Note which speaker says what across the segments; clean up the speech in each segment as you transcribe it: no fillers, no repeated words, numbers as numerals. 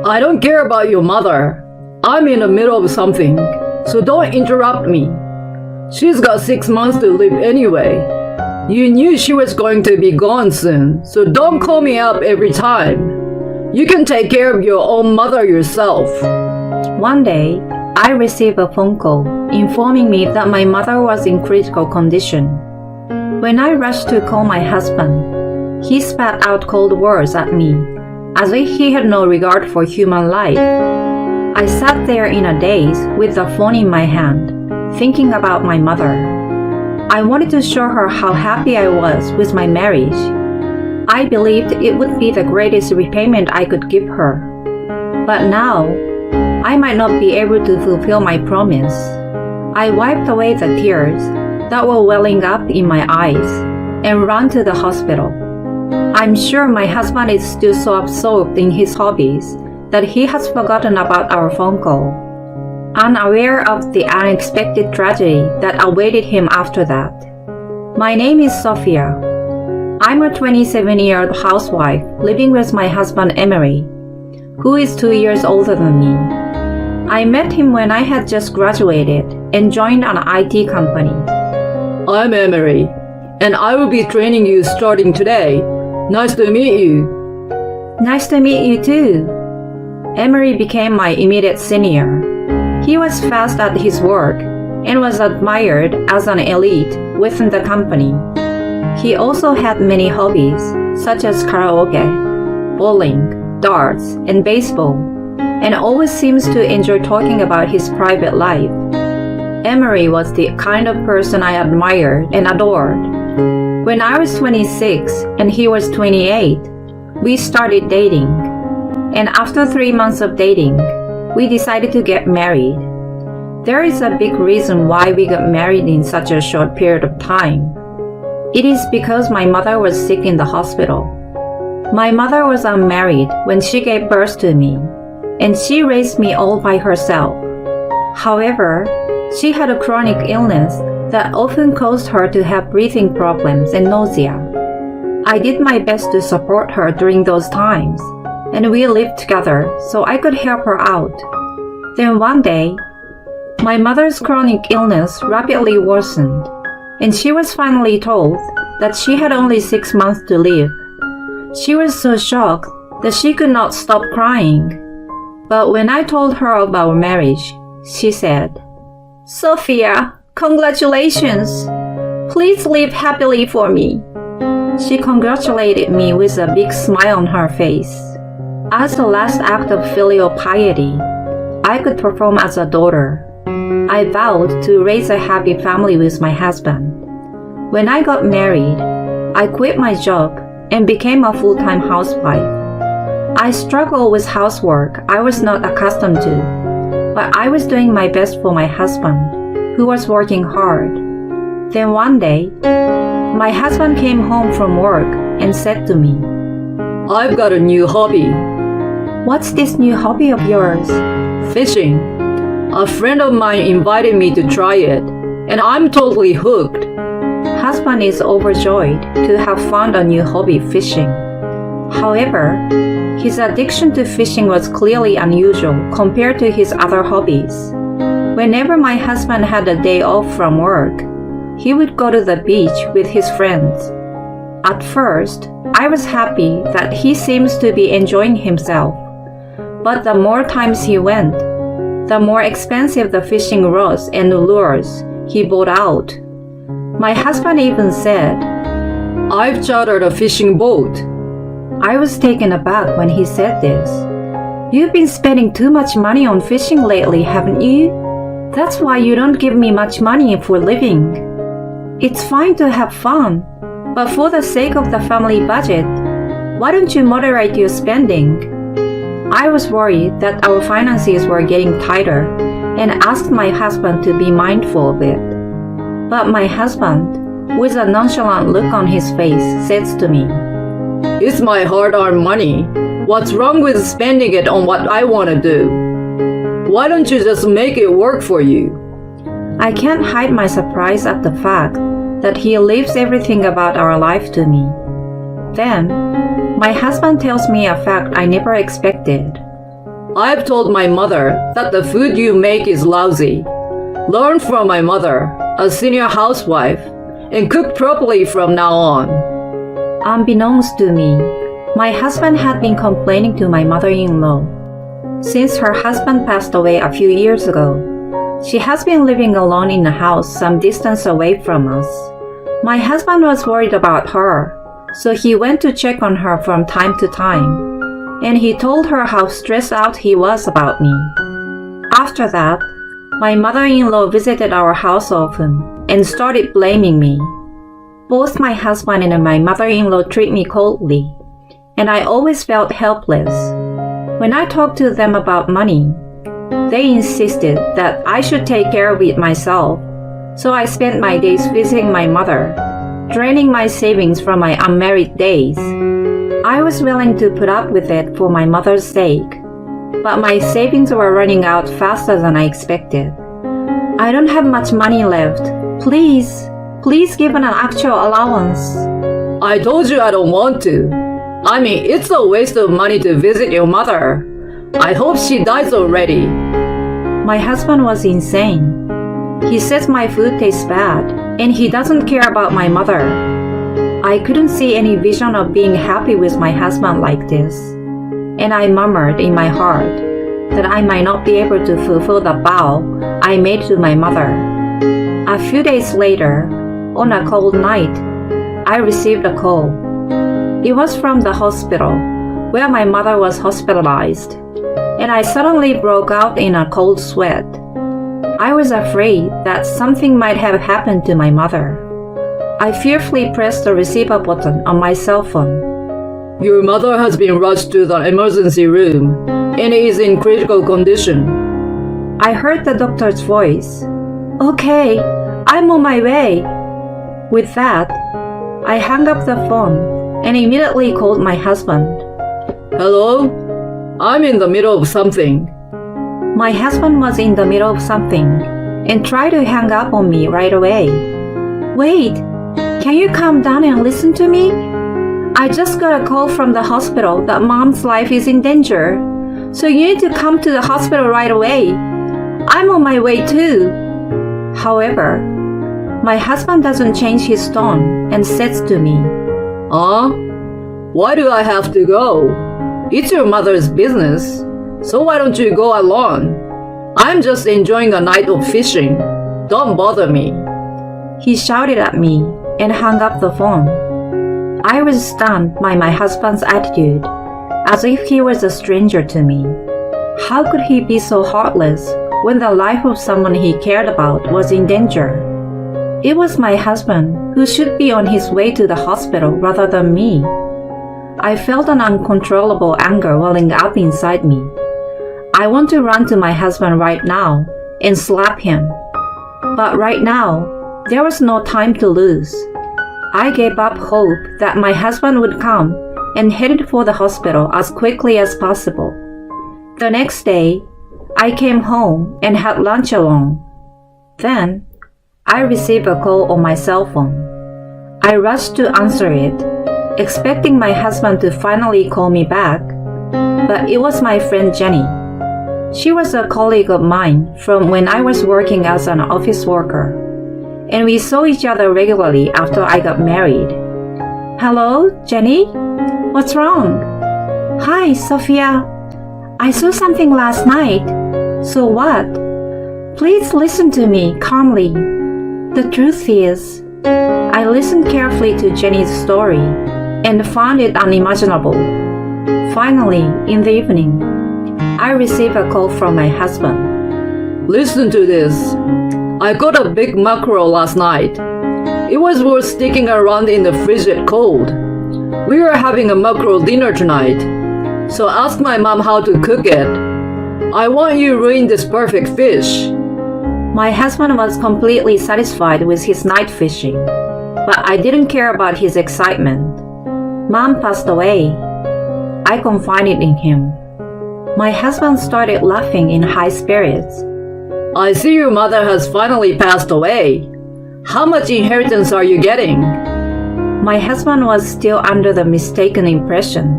Speaker 1: I don't care about your mother. I'm in the middle of something, so don't interrupt me. She's got 6 months to live anyway. You knew she was going to be gone soon, so don't call me up every time. You can take care of your own mother yourself.
Speaker 2: One day, I received a phone call informing me that my mother was in critical condition. When I rushed to call my husband, he spat out cold words at me, as if he had no regard for human life. I sat there in a daze with the phone in my hand, thinking about my mother. I wanted to show her how happy I was with my marriage. I believed it would be the greatest repayment I could give her. But now, I might not be able to fulfill my promise. I wiped away the tears that were welling up in my eyes and ran to the hospital. I'm sure my husband is still so absorbed in his hobbies that he has forgotten about our phone call, unaware of the unexpected tragedy that awaited him after that. My name is Sophia. I'm a 27-year-old housewife living with my husband Emery, who is 2 years older than me. I met him when I had just graduated and joined an IT company.
Speaker 1: I'm Emery, and I will be training you starting today. Nice to meet you.
Speaker 2: Nice to meet you too. Emery became my immediate senior. He was fast at his work and was admired as an elite within the company. He also had many hobbies, such as karaoke, bowling, darts, and baseball, and always seems to enjoy talking about his private life. Emery was the kind of person I admired and adored. When I was 26 and he was 28, we started dating. And after 3 months of dating, we decided to get married. There is a big reason why we got married in such a short period of time. It is because my mother was sick in the hospital. My mother was unmarried when she gave birth to me, and she raised me all by herself. However, she had a chronic illness that often caused her to have breathing problems and nausea. I did my best to support her during those times, and we lived together so I could help her out. Then one day, my mother's chronic illness rapidly worsened, and she was finally told that she had only 6 months to live. She was so shocked that she could not stop crying. But when I told her of our marriage, she said, "Sophia, congratulations! Please live happily for me." She congratulated me with a big smile on her face. As the last act of filial piety I could perform as a daughter, I vowed to raise a happy family with my husband. When I got married, I quit my job and became a full-time housewife. I struggled with housework I was not accustomed to, but I was doing my best for my husband, who was working hard. Then one day, my husband came home from work and said to me,
Speaker 1: I've got a new hobby.
Speaker 2: "What's this new hobby of yours?"
Speaker 1: Fishing. A friend of mine invited me to try it, and I'm totally hooked.
Speaker 2: Husband is overjoyed to have found a new hobby, fishing. However, his addiction to fishing was clearly unusual compared to his other hobbies. Whenever my husband had a day off from work, he would go to the beach with his friends. At first, I was happy that he seems to be enjoying himself. But the more times he went, the more expensive the fishing rods and lures he bought out. My husband even said,
Speaker 1: I've chartered a fishing boat.
Speaker 2: I was taken aback when he said this. "You've been spending too much money on fishing lately, haven't you? That's why you don't give me much money for living. It's fine to have fun, but for the sake of the family budget, why don't you moderate your spending?" I was worried that our finances were getting tighter and asked my husband to be mindful of it. But my husband, with a nonchalant look on his face, says to me,
Speaker 1: It's my hard-earned money. What's wrong with spending it on what I want to do? Why don't you just make it work for you?
Speaker 2: I can't hide my surprise at the fact that he leaves everything about our life to me. Then, my husband tells me a fact I never expected.
Speaker 1: I've told my mother that the food you make is lousy. Learn from my mother, a senior housewife, and cook properly from now on.
Speaker 2: Unbeknownst to me, my husband had been complaining to my mother-in-law. Since her husband passed away a few years ago, she has been living alone in a house some distance away from us. My husband was worried about her, so he went to check on her from time to time, and he told her how stressed out he was about me. After that, my mother-in-law visited our house often and started blaming me. Both my husband and my mother-in-law treat me coldly, and I always felt helpless. When I talked to them about money, they insisted that I should take care of it myself, so I spent my days visiting my mother, draining my savings from my unmarried days. I was willing to put up with it for my mother's sake, but my savings were running out faster than I expected. I don't have much money left. Please give an actual allowance.
Speaker 1: I told you I don't want to. I mean, it's a waste of money to visit your mother. I hope she dies already.
Speaker 2: My husband was insane. He says my food tastes bad, and he doesn't care about my mother. I couldn't see any vision of being happy with my husband like this, and I murmured in my heart that I might not be able to fulfill the vow I made to my mother. A few days later, on a cold night, I received a call. It was from the hospital, where my mother was hospitalized, and I suddenly broke out in a cold sweat. I was afraid that something might have happened to my mother. I fearfully pressed the receiver button on my cell phone.
Speaker 1: Your mother has been rushed to the emergency room and is in critical condition.
Speaker 2: I heard the doctor's voice. Okay, I'm on my way. With that, I hung up the phone and immediately called my husband.
Speaker 1: Hello? I'm in the middle of something.
Speaker 2: My husband was in the middle of something and tried to hang up on me right away. Wait, can you calm down and listen to me? I just got a call from the hospital that mom's life is in danger, so you need to come to the hospital right away. I'm on my way too. However, my husband doesn't change his tone and says to me,
Speaker 1: Why do I have to go? It's your mother's business, so why don't you go alone? I'm just enjoying a night of fishing. Don't bother me.
Speaker 2: He shouted at me and hung up the phone. I was stunned by my husband's attitude, as if he was a stranger to me. How could he be so heartless when the life of someone he cared about was in danger? It was my husband who should be on his way to the hospital rather than me. I felt an uncontrollable anger welling up inside me. I want to run to my husband right now and slap him. But right now, there was no time to lose. I gave up hope that my husband would come and headed for the hospital as quickly as possible. The next day, I came home and had lunch alone. Then, I received a call on my cell phone. I rushed to answer it, expecting my husband to finally call me back, but it was my friend Jenny. She was a colleague of mine from when I was working as an office worker, and we saw each other regularly after I got married. Hello, Jenny? What's wrong? Hi, Sophia. I saw something last night. So what? Please listen to me calmly. The truth is, I listened carefully to Jenny's story and found it unimaginable. Finally, in the evening, I received a call from my husband.
Speaker 1: Listen to this. I got a big mackerel last night. It was worth sticking around in the frigid cold. We are having a mackerel dinner tonight, so ask my mom how to cook it. I want you to ruin this perfect fish.
Speaker 2: My husband was completely satisfied with his night fishing, but I didn't care about his excitement. Mom passed away. I confided in him. My husband started laughing in high spirits.
Speaker 1: I see your mother has finally passed away. How much inheritance are you getting?
Speaker 2: My husband was still under the mistaken impression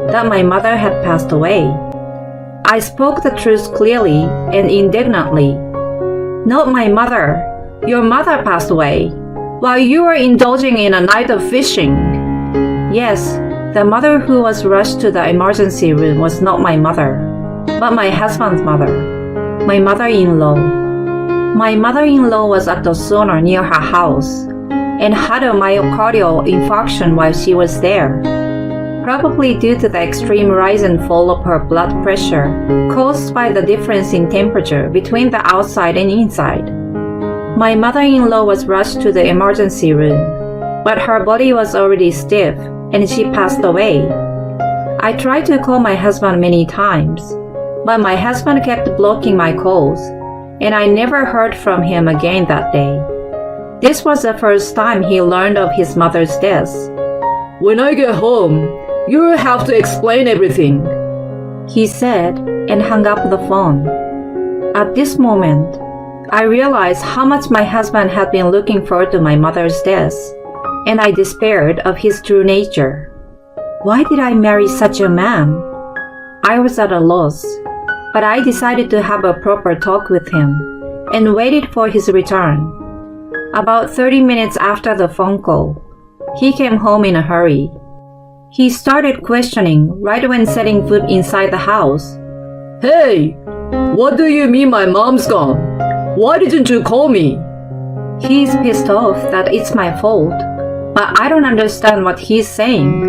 Speaker 2: that my mother had passed away. I spoke the truth clearly and indignantly. Not my mother. Your mother passed away while you were indulging in a night of fishing. Yes, the mother who was rushed to the emergency room was not my mother, but my husband's mother, my mother-in-law. My mother-in-law was at the sauna near her house and had a myocardial infarction while she was there, probably due to the extreme rise and fall of her blood pressure caused by the difference in temperature between the outside and inside. My mother-in-law was rushed to the emergency room, but her body was already stiff and she passed away. I tried to call my husband many times, but my husband kept blocking my calls, and I never heard from him again that day. This was the first time he learned of his mother's death.
Speaker 1: When I get home, you'll have to explain everything,
Speaker 2: he said and hung up the phone. At this moment, I realized how much my husband had been looking forward to my mother's death, and I despaired of his true nature. Why did I marry such a man? I was at a loss, but I decided to have a proper talk with him and waited for his return. About 30 minutes after the phone call, he came home in a hurry. He started questioning right when setting foot inside the house.
Speaker 1: Hey, what do you mean my mom's gone? Why didn't you call me?
Speaker 2: He's pissed off that it's my fault, but I don't understand what he's saying.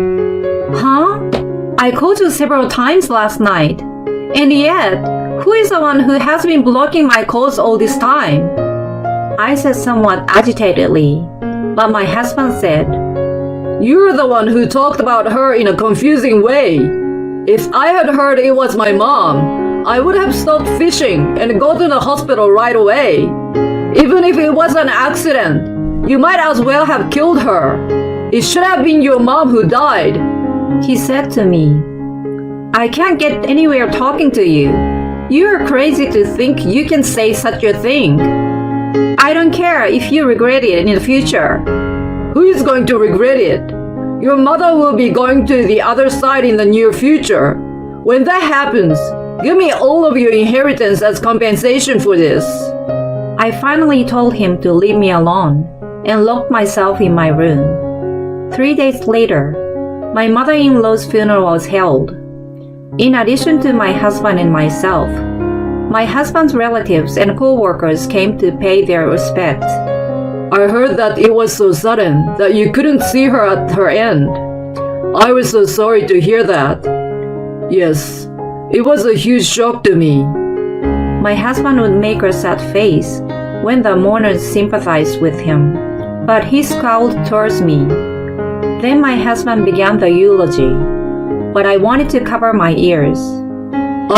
Speaker 2: Huh? I called you several times last night, and yet, who is the one who has been blocking my calls all this time? I said somewhat agitatedly, but my husband said,
Speaker 1: You're the one who talked about her in a confusing way. If I had heard it was my mom, I would have stopped fishing and go to the hospital right away. Even if it was an accident, you might as well have killed her. It should have been your mom who died,
Speaker 2: he said to me. I can't get anywhere talking to you. You are crazy to think you can say such a thing. I don't care if you regret it in the future.
Speaker 1: Who is going to regret it? Your mother will be going to the other side in the near future. When that happens, give me all of your inheritance as compensation for this.
Speaker 2: I finally told him to leave me alone and locked myself in my room. 3 days later, my mother-in-law's funeral was held. In addition to my husband and myself, my husband's relatives and co-workers came to pay their respects.
Speaker 1: I heard that it was so sudden that you couldn't see her at her end. I was so sorry to hear that. Yes, it was a huge shock to me.
Speaker 2: My husband would make a sad face when the mourners sympathized with him, but he scowled towards me. Then my husband began the eulogy, but I wanted to cover my ears.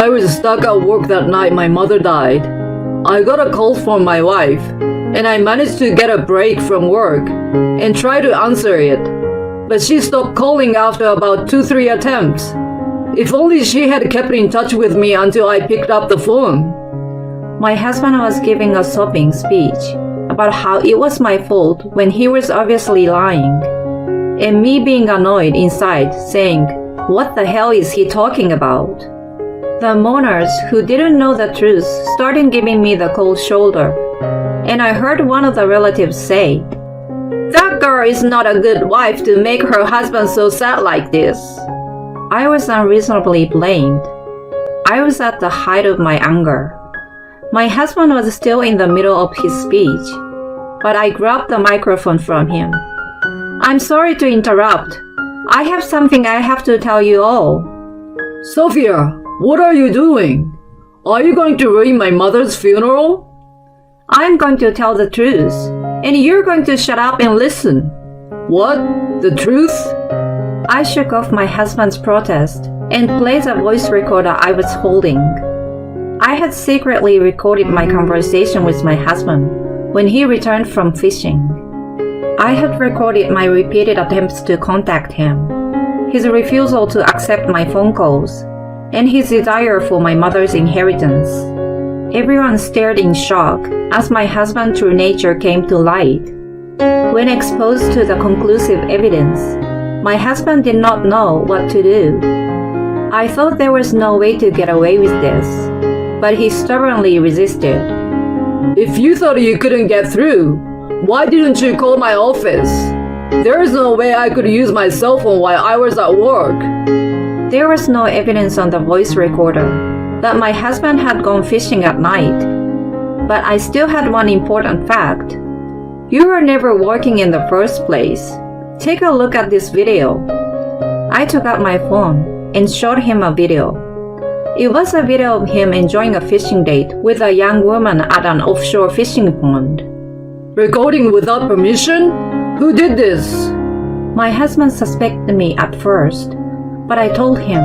Speaker 1: I was stuck at work that night my mother died. I got a call from my wife, and I managed to get a break from work and try to answer it. But she stopped calling after about 2-3 attempts. If only she had kept in touch with me until I picked up the phone.
Speaker 2: My husband was giving a sobbing speech about how it was my fault when he was obviously lying, and me being annoyed inside, saying, "What the hell is he talking about?" The mourners who didn't know the truth started giving me the cold shoulder, and I heard one of the relatives say, "That girl is not a good wife to make her husband so sad like this." I was unreasonably blamed. I was at the height of my anger. My husband was still in the middle of his speech, but I grabbed the microphone from him. "I'm sorry to interrupt. I have something I have to tell you all."
Speaker 1: Sophia, what are you doing? Are you going to ruin my mother's funeral?
Speaker 2: I'm going to tell the truth, and you're going to shut up and listen.
Speaker 1: What? The truth?
Speaker 2: I shook off my husband's protest and played the voice recorder I was holding. I had secretly recorded my conversation with my husband when he returned from fishing. I had recorded my repeated attempts to contact him, his refusal to accept my phone calls, and his desire for my mother's inheritance. Everyone stared in shock as my husband's true nature came to light. When exposed to the conclusive evidence, my husband did not know what to do. I thought there was no way to get away with this, but he stubbornly resisted.
Speaker 1: If you thought you couldn't get through, why didn't you call my office? There is no way I could use my cell phone while I was at work.
Speaker 2: There was no evidence on the voice recorder that my husband had gone fishing at night, but I still had one important fact. You were never working in the first place. Take a look at this video. I took out my phone and showed him a video. It was a video of him enjoying a fishing date with a young woman at an offshore fishing pond.
Speaker 1: Recording without permission? Who did this?
Speaker 2: My husband suspected me at first, but I told him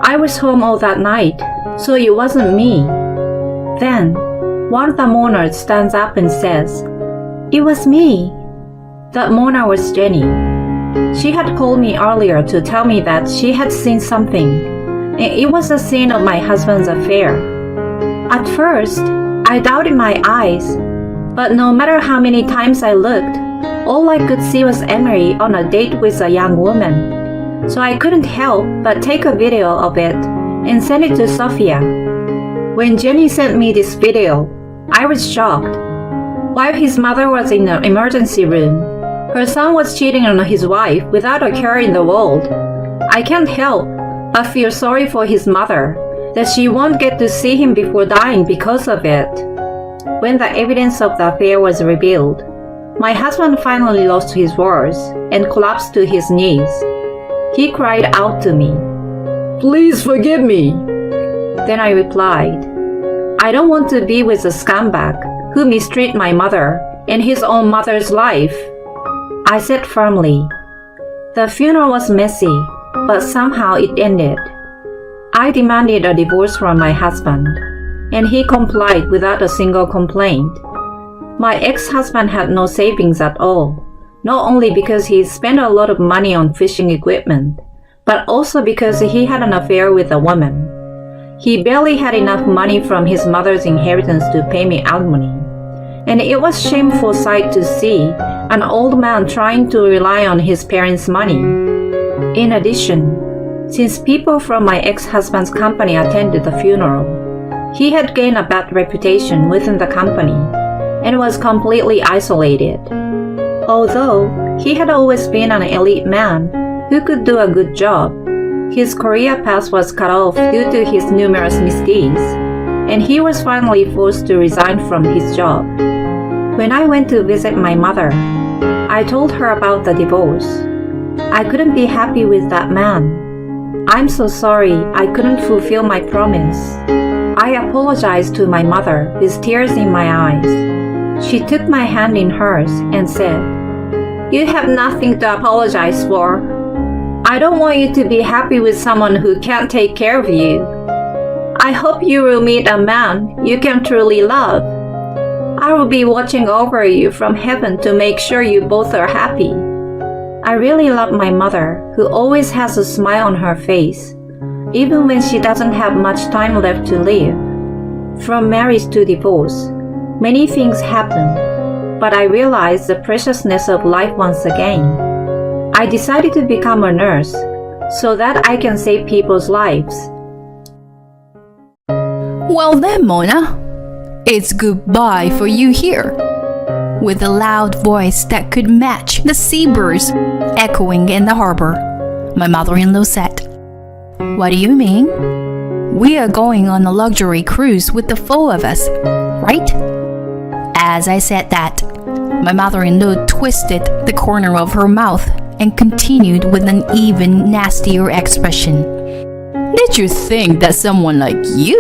Speaker 2: I was home all that night, so it wasn't me. Then, one of the mourners stands up and says, "It was me." That mourner was Jenny. She had called me earlier to tell me that she had seen something, and it was a scene of my husband's affair. At first, I doubted my eyes, but no matter how many times I looked, all I could see was Emery on a date with a young woman. So I couldn't help but take a video of it and send it to Sophia. When Jenny sent me this video, I was shocked. While his mother was in the emergency room, her son was cheating on his wife without a care in the world. I can't help but feel sorry for his mother, that she won't get to see him before dying because of it. When the evidence of the affair was revealed, my husband finally lost his words and collapsed to his knees. He cried out to me,
Speaker 1: "Please forgive me."
Speaker 2: Then I replied, "I don't want to be with a scumbag who mistreated my mother and his own mother's life." I said firmly. The funeral was messy, but somehow it ended. I demanded a divorce from my husband, and he complied without a single complaint. My ex-husband had no savings at all, not only because he spent a lot of money on fishing equipment, but also because he had an affair with a woman. He barely had enough money from his mother's inheritance to pay me alimony, and it was a shameful sight to see an old man trying to rely on his parents' money. In addition, since people from my ex-husband's company attended the funeral, he had gained a bad reputation within the company and was completely isolated. Although he had always been an elite man who could do a good job, his career path was cut off due to his numerous misdeeds, and he was finally forced to resign from his job. When I went to visit my mother, I told her about the divorce. I couldn't be happy with that man. "I'm so sorry I couldn't fulfill my promise." I apologized to my mother with tears in my eyes. She took my hand in hers and said, "You have nothing to apologize for. I don't want you to be happy with someone who can't take care of you. I hope you will meet a man you can truly love. I will be watching over you from heaven to make sure you both are happy." I really love my mother, who always has a smile on her face, even when she doesn't have much time left to live. From marriage to divorce, many things happen, but I realized the preciousness of life once again. I decided to become a nurse so that I can save people's lives.
Speaker 3: Well then, Mona, it's goodbye for you here. With a loud voice that could match the seabirds echoing in the harbor, my mother-in-law said, "What do you mean? We are going on a luxury cruise with the four of us, right?" As I said that, my mother-in-law twisted the corner of her mouth and continued with an even nastier expression. "Did you think that someone like you,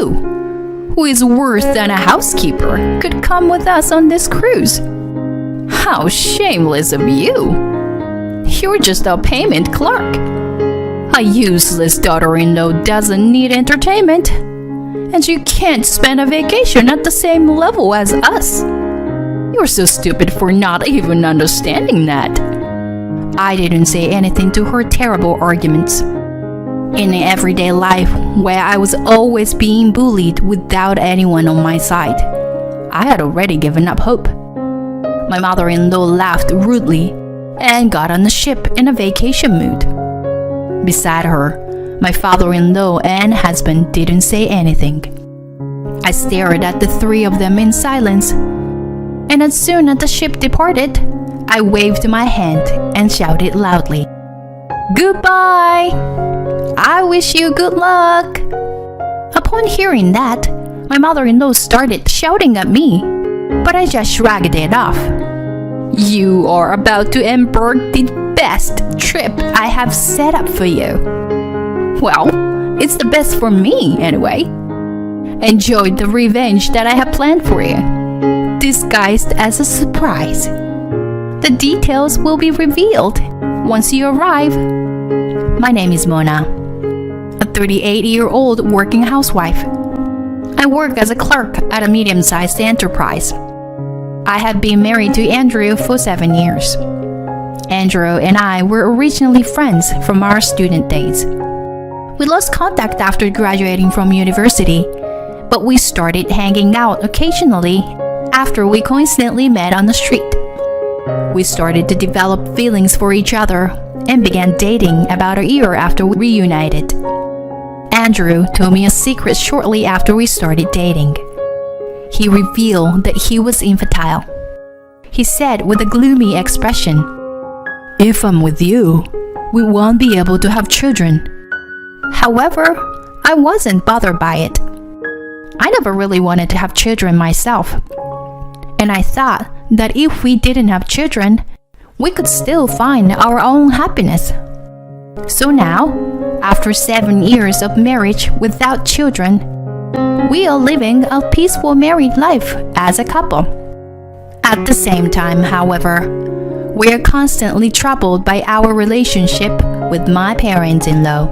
Speaker 3: who is worse than a housekeeper, could come with us on this cruise? How shameless of you! You're just a payment clerk. A useless daughter-in-law doesn't need entertainment, and you can't spend a vacation at the same level as us. You're so stupid for not even understanding that." I didn't say anything to her terrible arguments. In everyday life, where I was always being bullied without anyone on my side, I had already given up hope. My mother-in-law laughed rudely and got on the ship in a vacation mood. Beside her, My father-in-law and husband didn't say anything. I stared at the three of them in silence, and as soon as the ship departed, I waved my hand and shouted loudly, "Goodbye! I wish you good luck!" Upon hearing that, my mother-in-law started shouting at me, but I just shrugged it off. "You are about to embark the best trip I have set up for you." Well, it's the best for me anyway. Enjoy the revenge that I have planned for you, disguised as a surprise. The details will be revealed once you arrive. My name is Mona, a 38-year-old working housewife. I work as a clerk at a medium-sized enterprise. I have been married to Andrew for 7 years. Andrew and I were originally friends from our student days. We lost contact after graduating from university, but we started hanging out occasionally after we coincidentally met on the street. We started to develop feelings for each other and began dating about a year after we reunited. Andrew told me a secret shortly after we started dating. He revealed that he was infertile. He said with a gloomy expression, "If I'm with you, we won't be able to have children." However, I wasn't bothered by it. I never really wanted to have children myself. And I thought that if we didn't have children, we could still find our own happiness. So now, after 7 years of marriage without children, we are living a peaceful married life as a couple. At the same time, however, we are constantly troubled by our relationship with my parents-in-law.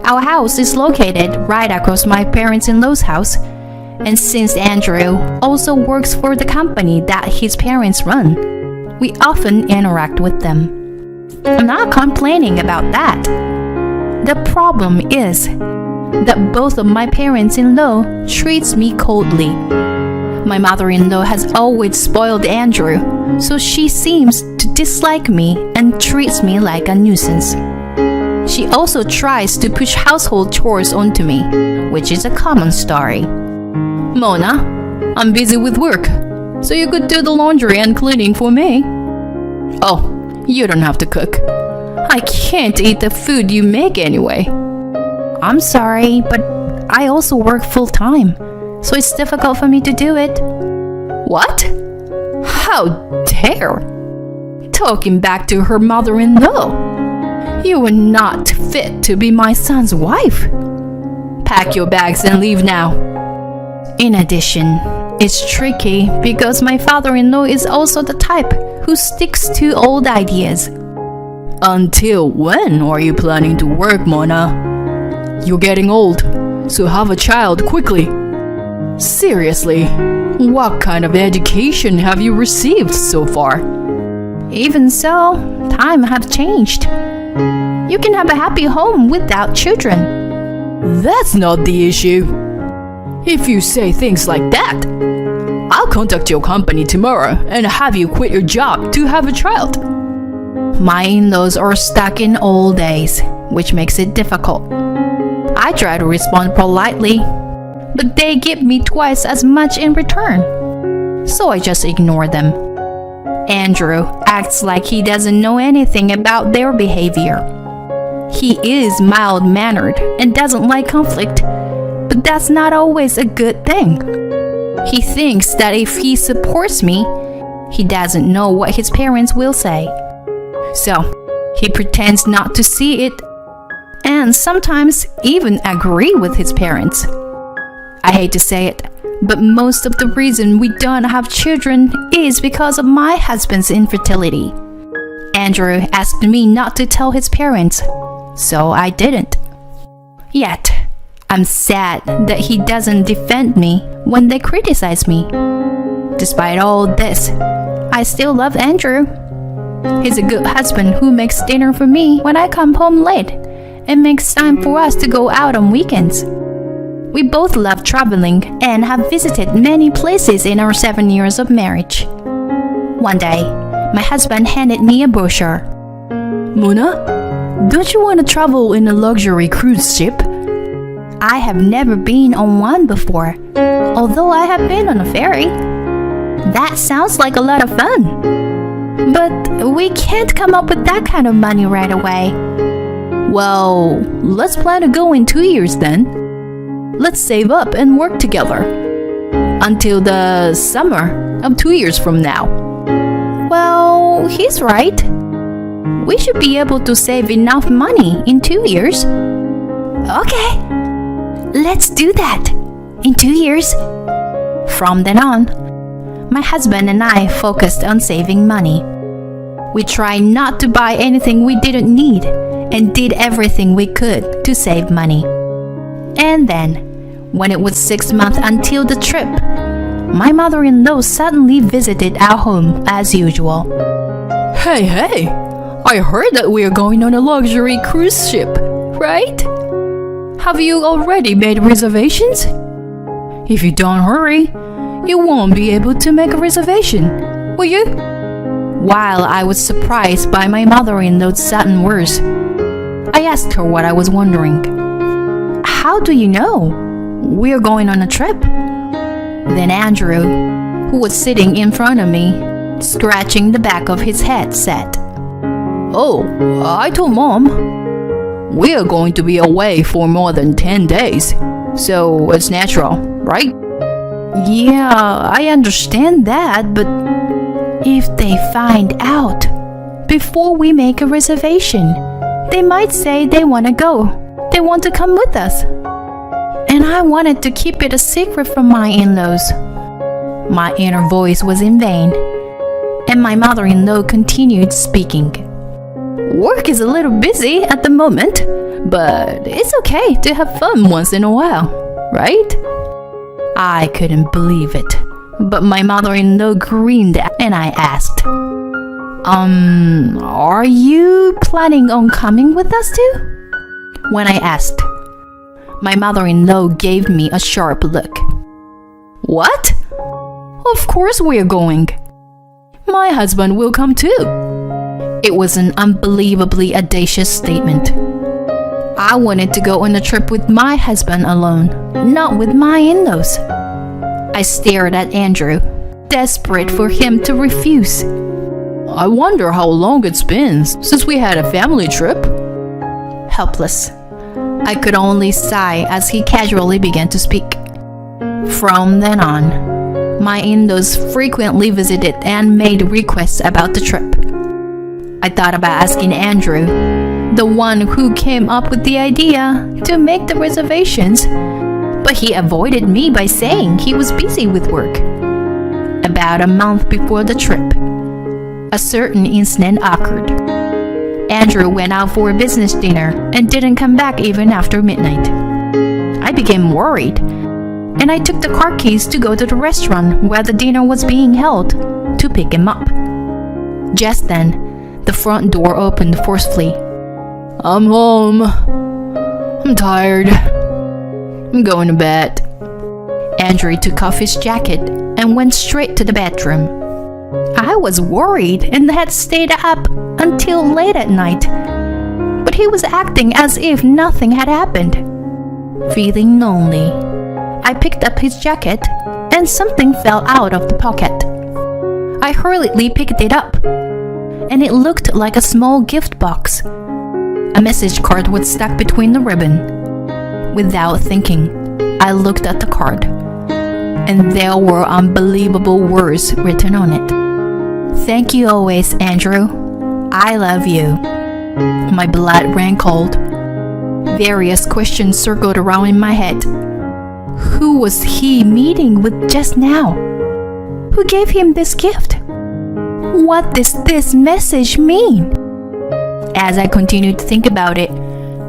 Speaker 3: Our house is located right across my parents-in-law's house, and since Andrew also works for the company that his parents run, we often interact with them. I'm not complaining about that. The problem is that both of my parents-in-law treats me coldly. My mother-in-law has always spoiled Andrew, so she seems to dislike me and treats me like a nuisance. She also tries to push household chores onto me, which is a common story. "Mona, I'm busy with work, so you could do the laundry and cleaning for me." "Oh, you don't have to cook. I can't eat the food you make anyway." "I'm sorry, but I also work full-time, so it's difficult for me to do it." "What? How dare! Talking back to her mother-in-law. You are not fit to be my son's wife. Pack your bags and leave now." In addition, it's tricky because my father-in-law is also the type who sticks to old ideas. "Until when are you planning to work, Mona? You're getting old, so have a child quickly. Seriously, what kind of education have you received so far?" Even so, times have changed. You can have a happy home without children. That's not the issue. If you say things like that, I'll contact your company tomorrow and have you quit your job to have a child. My in-laws are stuck in old days, which makes it difficult. I try to respond politely, but they give me twice as much in return, so I just ignore them. Andrew acts like he doesn't know anything about their behavior. He is mild-mannered and doesn't like conflict, but that's not always a good thing. He thinks that if he supports me, he doesn't know what his parents will say. So, he pretends not to see it and sometimes even agree with his parents. I hate to say it, but most of the reason we don't have children is because of my husband's infertility. Andrew asked me not to tell his parents, so I didn't. Yet, I'm sad that he doesn't defend me when they criticize me. Despite all this, I still love Andrew. He's a good husband who makes dinner for me when I come home late and makes time for us to go out on weekends. We both love traveling and have visited many places in our 7 years of marriage. One day, my husband handed me a brochure. "Mona, Don't you want to travel in a luxury cruise ship? I have never been on one before, although I have been on a ferry. That sounds like a lot of fun. But we can't come up with that kind of money right away. Well, let's plan to go in 2 years then. Let's save up and work together. Until the summer of 2 years from now. Well, he's right. We should be able to save enough money in 2 years. Okay, let's do that. In 2 years. From then on, my husband and I focused on saving money. We tried not to buy anything we didn't need and did everything we could to save money. And then, when it was 6 months until the trip, my mother-in-law suddenly visited our home as usual. Hey, I heard that we are going on a luxury cruise ship, right? Have you already made reservations? If you don't hurry, you won't be able to make a reservation, will you? While I was surprised by my mother-in-law's sudden words, I asked her what I was wondering. How do you know? We're going on a trip. Then Andrew, who was sitting in front of me, scratching the back of his head, said, Oh, I told Mom. We are going to be away for more than 10 days, so it's natural, right? Yeah, I understand that, but if they find out before we make a reservation, they might say they want to go. They want to come with us. And I wanted to keep it a secret from my in-laws. My inner voice was in vain, and my mother-in-law continued speaking. Work is a little busy at the moment, but it's okay to have fun once in a while, right? I couldn't believe it, but my mother-in-law grinned and I asked, are you planning on coming with us too? When I asked, my mother-in-law gave me a sharp look. What? Of course we're going. My husband will come too. It was an unbelievably audacious statement. I wanted to go on a trip with my husband alone, not with my in-laws. I stared at Andrew, desperate for him to refuse. I wonder how long it's been since we had a family trip. Helpless, I could only sigh as he casually began to speak. From then on, my in-laws frequently visited and made requests about the trip. I thought about asking Andrew, the one who came up with the idea, to make the reservations, but he avoided me by saying he was busy with work. About a month before the trip, a certain incident occurred. Andrew went out for a business dinner and didn't come back even after midnight. I became worried, and I took the car keys to go to the restaurant where the dinner was being held to pick him up. Just then, the front door opened forcefully. I'm home. I'm tired. I'm going to bed. Andrew took off his jacket and went straight to the bedroom. I was worried and had stayed up until late at night, but he was acting as if nothing had happened. Feeling lonely, I picked up his jacket and something fell out of the pocket. I hurriedly picked it up, and it looked like a small gift box. A message card was stuck between the ribbon. Without thinking, I looked at the card, and there were unbelievable words written on it. Thank you always, Andrew. I love you. My blood ran cold. Various questions circled around in my head. Who was he meeting with just now? Who gave him this gift? What does this message mean? As I continued to think about it,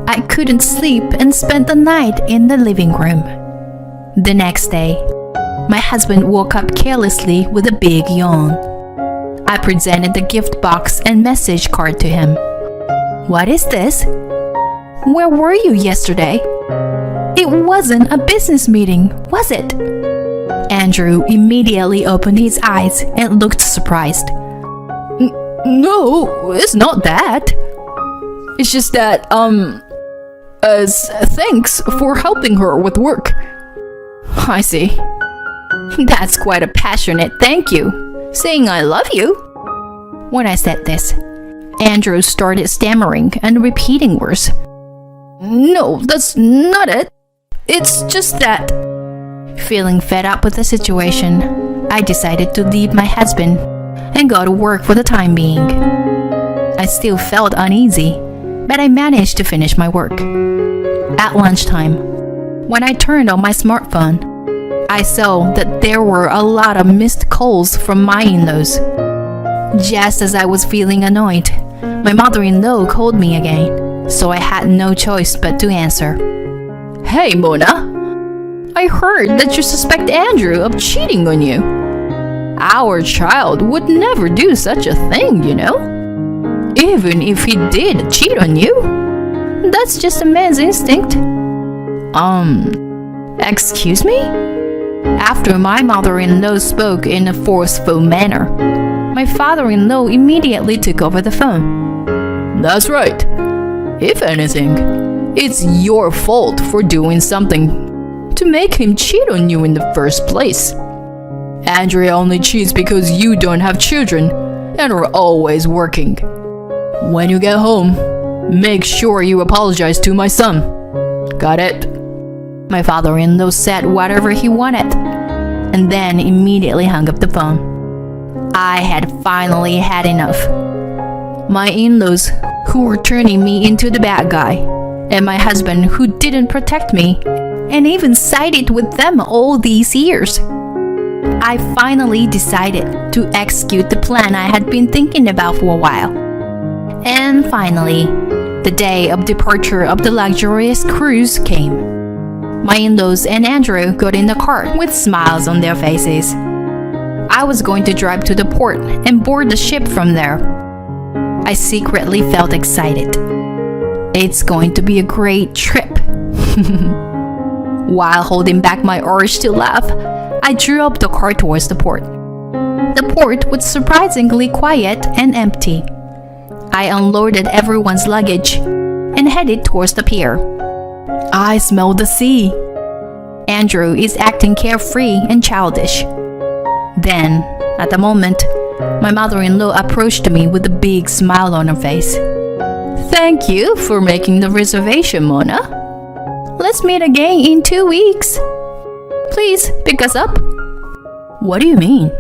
Speaker 3: I couldn't sleep and spent the night in the living room. The next day, my husband woke up carelessly with a big yawn. I presented the gift box and message card to him. What is this? Where were you yesterday? It wasn't a business meeting, was it? Andrew immediately opened his eyes and looked surprised. No, it's not that. It's just that, as thanks for helping her with work. I see. That's quite a passionate thank you, saying I love you. When I said this, Andrew started stammering and repeating words. No, that's not it. It's just that. Feeling fed up with the situation, I decided to leave my husband and go to work for the time being. I still felt uneasy, but I managed to finish my work. At lunchtime, when I turned on my smartphone, I saw that there were a lot of missed calls from my in-laws. Just as I was feeling annoyed, my mother-in-law called me again, so I had no choice but to answer. Hey, Mona. I heard that you suspect Andrew of cheating on you. Our child would never do such a thing, you know? Even if he did cheat on you. That's just a man's instinct. Excuse me? After my mother-in-law spoke in a forceful manner, my father-in-law immediately took over the phone. That's right. If anything, it's your fault for doing something to make him cheat on you in the first place. Andrea only cheats because you don't have children and are always working. When you get home, make sure you apologize to my son. Got it? My father-in-law said whatever he wanted, and then immediately hung up the phone. I had finally had enough. My in-laws, who were turning me into the bad guy, and my husband, who didn't protect me, and even sided with them all these years. I finally decided to execute the plan I had been thinking about for a while. And finally, the day of departure of the luxurious cruise came. My in-laws and Andrew got in the car with smiles on their faces. I was going to drive to the port and board the ship from there. I secretly felt excited. It's going to be a great trip. While holding back my urge to laugh, I drew up the car towards the port. The port was surprisingly quiet and empty. I unloaded everyone's luggage and headed towards the pier. I smell the sea. Andrew is acting carefree and childish. Then, at the moment, my mother-in-law approached me with a big smile on her face. Thank you for making the reservation, Mona. Let's meet again in 2 weeks. Please pick us up. What do you mean?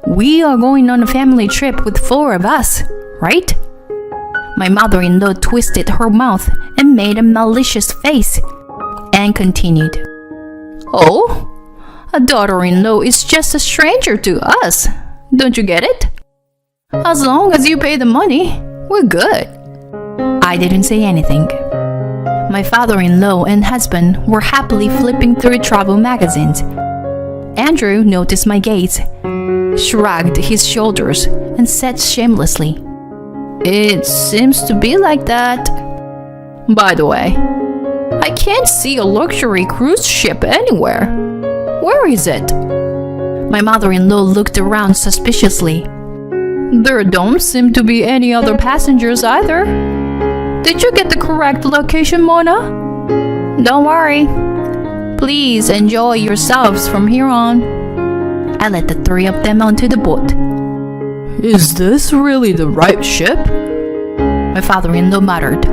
Speaker 3: We are going on a family trip with 4 of us, right? My mother-in-law twisted her mouth and made a malicious face and continued. Oh, a daughter-in-law is just a stranger to us. Don't you get it? As long as you pay the money, we're good. I didn't say anything. My father-in-law and husband were happily flipping through travel magazines. Andrew noticed my gaze, shrugged his shoulders, and said shamelessly, It seems to be like that. By the way, I can't see a luxury cruise ship anywhere. Where is it? My mother-in-law looked around suspiciously. There don't seem to be any other passengers either. Did you get the correct location, Mona? Don't worry. Please enjoy yourselves from here on. I led the 3 of them onto the boat. Is this really the right ship? My father-in-law muttered,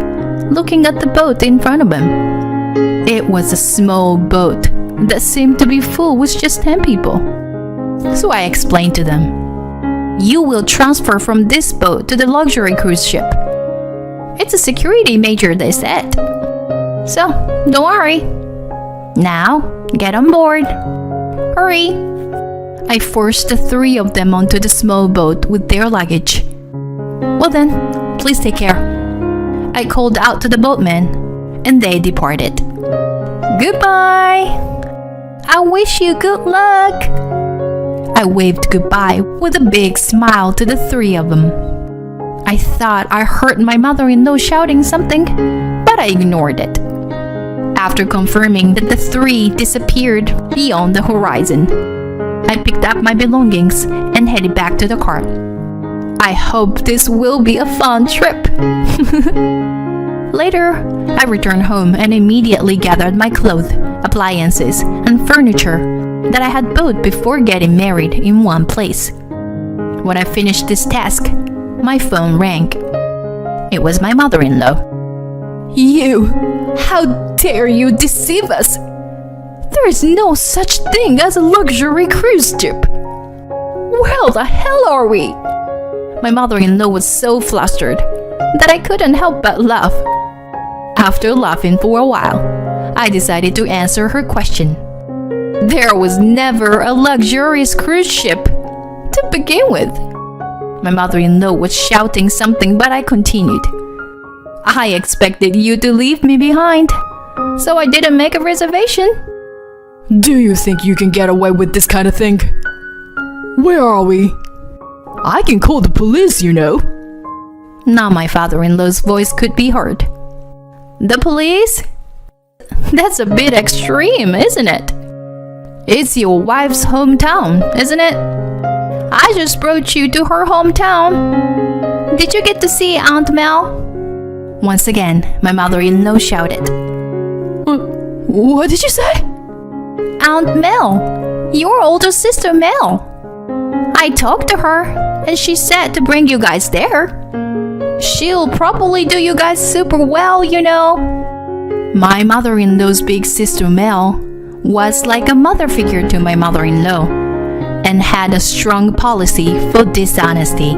Speaker 3: looking at the boat in front of him. It was a small boat that seemed to be full with just 10 people. So I explained to them. You will transfer from this boat to the luxury cruise ship. It's a security major, they said. So, don't worry. Now, get on board. Hurry. I forced the 3 of them onto the small boat with their luggage. Well then, please take care. I called out to the boatmen, and they departed. Goodbye. I wish you good luck. I waved goodbye with a big smile to the 3 of them. I thought I heard my mother-in-law shouting something, but I ignored it. After confirming that the 3 disappeared beyond the horizon, I picked up my belongings and headed back to the car. I hope this will be a fun trip. Later, I returned home and immediately gathered my clothes, appliances, and furniture that I had bought before getting married in one place. When I finished this task, my phone rang. It was my mother-in-law. "You! How dare you deceive us? There is no such thing as a luxury cruise ship. Where the hell are we?" My mother-in-law was so flustered that I couldn't help but laugh. After laughing for a while, I decided to answer her question. There was never a luxurious cruise ship to begin with. My mother-in-law was shouting something, but I continued. "I expected you to leave me behind, so I didn't make a reservation."
Speaker 4: Do you think you can get away with this kind of thing? Where are we? I can call the police, you know.
Speaker 3: Now my father-in-law's voice could be heard. "The police? That's a bit extreme, isn't it? It's your wife's hometown, isn't it? I just brought you to her hometown. Did you get to see Aunt Mel?" Once again, my mother-in-law shouted.
Speaker 4: What did you say?
Speaker 3: "Aunt Mel, your older sister Mel. I talked to her, and she said to bring you guys there. She'll probably do you guys super well, you know." My mother-in-law's big sister Mel was like a mother figure to my mother-in-law and had a strong policy for dishonesty.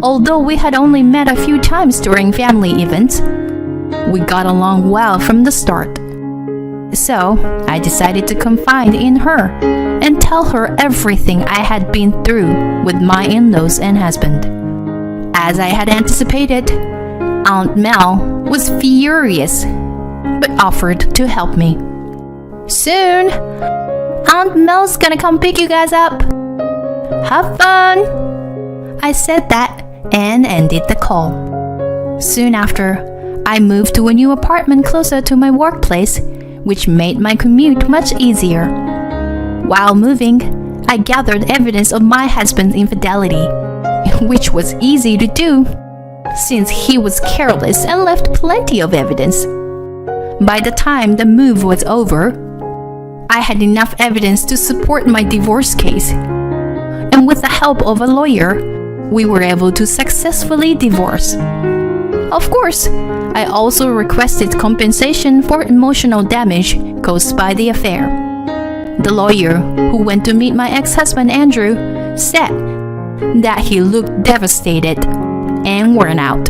Speaker 3: Although we had only met a few times during family events, we got along well from the start. So I decided to confide in her and tell her everything I had been through with my in-laws and husband. As I had anticipated, Aunt Mel was furious but offered to help me. "Soon, Aunt Mel's gonna come pick you guys up. Have fun." I said that and ended the call. Soon after, I moved to a new apartment closer to my workplace, which made my commute much easier. While moving, I gathered evidence of my husband's infidelity, which was easy to do since he was careless and left plenty of evidence. By the time the move was over, I had enough evidence to support my divorce case, and with the help of a lawyer, we were able to successfully divorce. Of course, I also requested compensation for emotional damage caused by the affair. The lawyer who went to meet my ex-husband Andrew said that he looked devastated and worn out.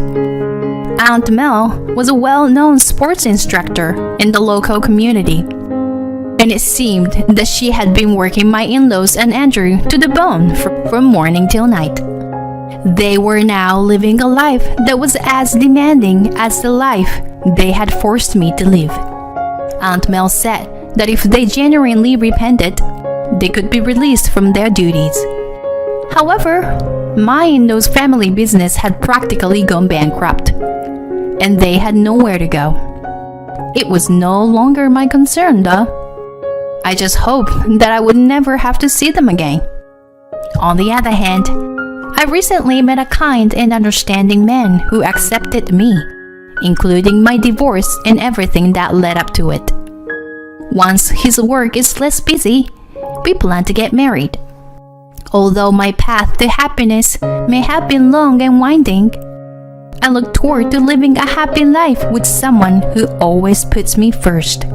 Speaker 3: Aunt Mel was a well-known sports instructor in the local community, and it seemed that she had been working my in-laws and Andrew to the bone from morning till night. They were now living a life that was as demanding as the life they had forced me to live. Aunt Mel said that if they genuinely repented, they could be released from their duties. However, my in-laws' family business had practically gone bankrupt, and they had nowhere to go. It was no longer my concern, though. I just hoped that I would never have to see them again. On the other hand, I recently met a kind and understanding man who accepted me, including my divorce and everything that led up to it. Once his work is less busy, we plan to get married. Although my path to happiness may have been long and winding, I look toward to living a happy life with someone who always puts me first.